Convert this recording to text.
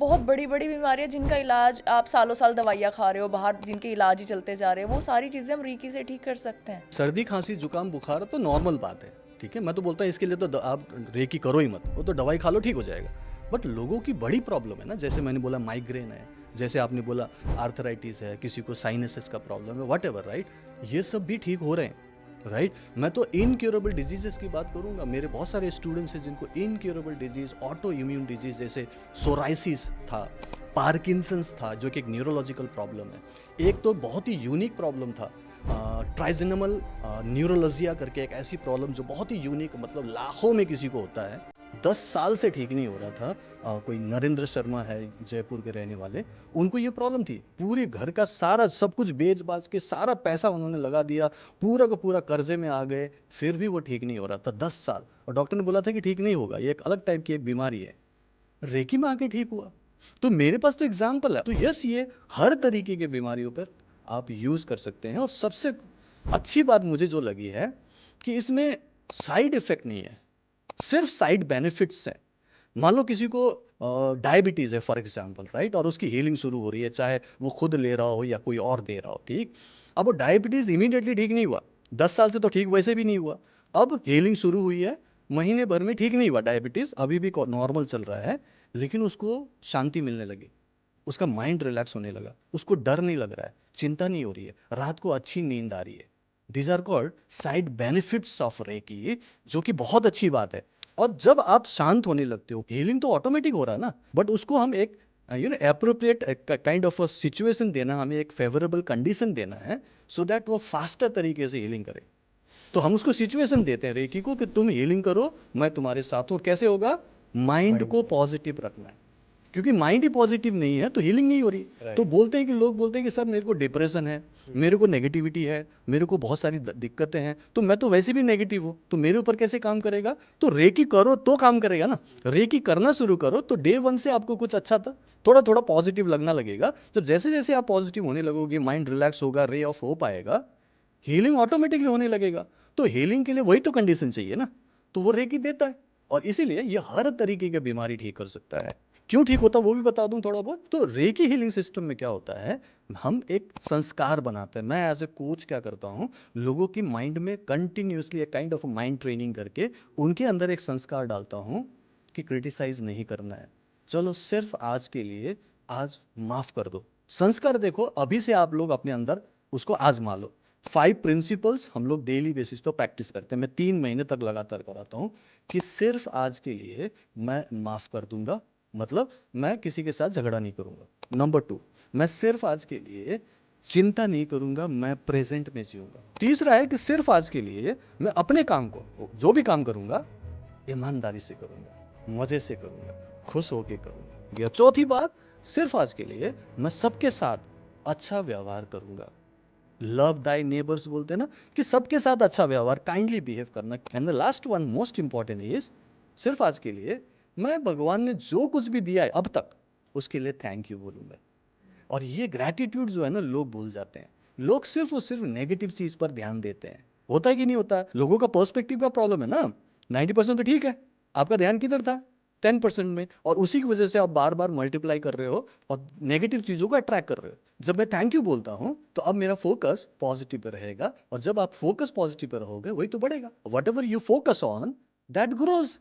बहुत बड़ी-बड़ी बीमारियाँ जिनका इलाज आप सालों-साल दवाइयाँ खा रहे हो, बाहर जिनके इलाज ही चलते जा रहे हैं, वो सारी चीज़ें हम रीकी से ठीक कर सकते हैं। सर्दी खांसी जुकाम बुखार तो नॉर्मल बात है, ठीक है। मैं तो बोलता हूँ इसके लिए तो आप रेकी करो ही मत, वो तो दवाई खा लो ठीक हो जाएगा। बट लोगों की बड़ी प्रॉब्लम है ना, जैसे मैंने बोला माइग्रेन है, जैसे आपने बोला आर्थराइटिस है, किसी को साइनसेस का प्रॉब्लम है, वट एवर, राइट। ये सब भी ठीक हो रहे हैं, राइट। मैं तो इनक्योरेबल डिजीजेस की बात करूंगा। मेरे बहुत सारे स्टूडेंट्स हैं जिनको incurable disease, auto immune disease, जैसे सोराइसिस था, पार्किंसंस था, जो कि एक न्यूरोलॉजिकल प्रॉब्लम है। एक तो बहुत ही यूनिक प्रॉब्लम था, ट्राइजेनमल न्यूरोलजिया करके एक ऐसी प्रॉब्लम जो बहुत ही यूनिक, मतलब लाखों में किसी को होता है, 10 साल से ठीक नहीं हो रहा था। कोई नरेंद्र शर्मा है, जयपुर के रहने वाले, उनको ये प्रॉब्लम थी। पूरे घर का सारा सब कुछ बेच बाच के सारा पैसा उन्होंने लगा दिया, पूरा का पूरा कर्जे में आ गए, फिर भी वो ठीक नहीं हो रहा था 10 साल। और डॉक्टर ने बोला था कि ठीक नहीं होगा, ये एक अलग टाइप की एक बीमारी है। रेकी में आके ठीक हुआ। तो मेरे पास तो एग्जाम्पल है। तो यस, ये हर तरीके के बीमारियों पर आप यूज कर सकते हैं। और सबसे अच्छी बात मुझे जो लगी है कि इसमें साइड इफेक्ट नहीं है, सिर्फ साइड बेनिफिट्स हैं। मान लो किसी को डायबिटीज है फॉर एग्जांपल, राइट, और उसकी हीलिंग शुरू हो रही है, चाहे वो खुद ले रहा हो या कोई और दे रहा हो, ठीक। अब वो डायबिटीज इमीडिएटली ठीक नहीं हुआ, 10 साल से तो ठीक वैसे भी नहीं हुआ। अब हीलिंग शुरू हुई है, महीने भर में ठीक नहीं हुआ डायबिटीज, अभी भी नॉर्मल चल रहा है, लेकिन उसको शांति मिलने लगी, उसका माइंड रिलैक्स होने लगा, उसको डर नहीं लग रहा है, चिंता नहीं हो रही है, रात को अच्छी नींद आ रही है। These are called side benefits of reiki, जो कि बहुत अच्छी बात है। और जब आप शांत होने लगते हो, हीलिंग तो ऑटोमेटिक हो रहा है ना, बट उसको हम एक एप्रोप्रिएट काइंड ऑफ सिचुएशन देना, हमें एक फेवरेबल कंडीशन देना है, सो दैट वो फास्टर तरीके से हीलिंग करे। तो हम उसको सिचुएशन देते हैं रेकी को कि तुम हीलिंग करो, मैं तुम्हारे साथ हूं। कैसे होगा? माइंड माइंड को से। पॉजिटिव रखना है, क्योंकि माइंड ही पॉजिटिव नहीं है तो हीलिंग नहीं हो रही। तो राइट। बोलते हैं कि लोग बोलते हैं कि सर मेरे को डिप्रेशन है, मेरे को नेगेटिविटी है, मेरे को बहुत सारी दिक्कतें हैं, तो मैं तो वैसे भी नेगेटिव हूँ, तो मेरे ऊपर कैसे काम करेगा? तो रेकी करो तो काम करेगा ना। रेकी करना शुरू करो तो डे वन से आपको कुछ अच्छा था, थोड़ा थोड़ा पॉजिटिव लगना लगेगा। जब जैसे जैसे आप पॉजिटिव होने लगोगे, माइंड रिलैक्स होगा, रे ऑफ होप आएगा, हीलिंग ऑटोमेटिकली होने लगेगा। तो हीलिंग के लिए वही तो कंडीशन चाहिए ना, तो वो रेकी देता है। और इसीलिए ये हर तरीके की बीमारी ठीक कर सकता है। क्यों ठीक होता है वो भी बता दूं थोड़ा बहुत। तो रेकी हीलिंग सिस्टम में क्या होता है, हम एक संस्कार बनाते हैं। मैं एज ए कोच क्या करता हूं, लोगों की माइंड में कंटिन्यूसली एक काइंड ऑफ माइंड ट्रेनिंग करके उनके अंदर एक संस्कार डालता हूं कि क्रिटिसाइज नहीं करना है, चलो सिर्फ आज के लिए आज माफ कर दो। संस्कार देखो, अभी से आप लोग अपने अंदर उसको आजमा लो। 5 प्रिंसिपल्स हम लोग डेली बेसिस पे प्रैक्टिस करते हैं, मैं 3 महीने तक लगातार कराता हूँ कि सिर्फ आज के लिए मैं माफ कर दूंगा, मतलब मैं किसी के साथ झगड़ा नहीं करूंगा। नंबर 2, मैं सिर्फ आज के लिए चिंता नहीं करूंगा, मैं प्रेजेंट में जीऊंगा। तीसरा है कि सिर्फ आज के लिए मैं अपने काम को, जो भी काम करूंगा, ईमानदारी से करूंगा, मजे से करूंगा, खुश होके करूंगा। या चौथी बात, सिर्फ आज के लिए मैं सबके साथ अच्छा व्यवहार करूंगा। लव दाई नेबर्स बोलते हैं ना, कि सबके साथ अच्छा व्यवहार, काइंडली बिहेव करना। And the last one most important is, सिर्फ आज के लिए मैं भगवान ने जो कुछ भी दिया है अब तक, उसके लिए थैंक यू बोलूंगा। और ये ग्रैटिट्यूड जो है ना, लोग भूल जाते हैं। लोग सिर्फ और सिर्फ नेगेटिव चीज पर ध्यान देते हैं। होता है कि नहीं होता? लोगों का पर्सपेक्टिव का प्रॉब्लम है ना। 90% तो ठीक है, आपका ध्यान किधर था? 10% में। और उसी की वजह से आप बार बार मल्टीप्लाई कर रहे हो और नेगेटिव चीजों को अट्रैक्ट कर रहे हो। जब मैं थैंक यू बोलता हूं तो अब मेरा फोकस पॉजिटिव पे रहेगा, और जब आप फोकस पॉजिटिव पे रहोगे वही तो बढ़ेगा। What ever you focus on, that grows.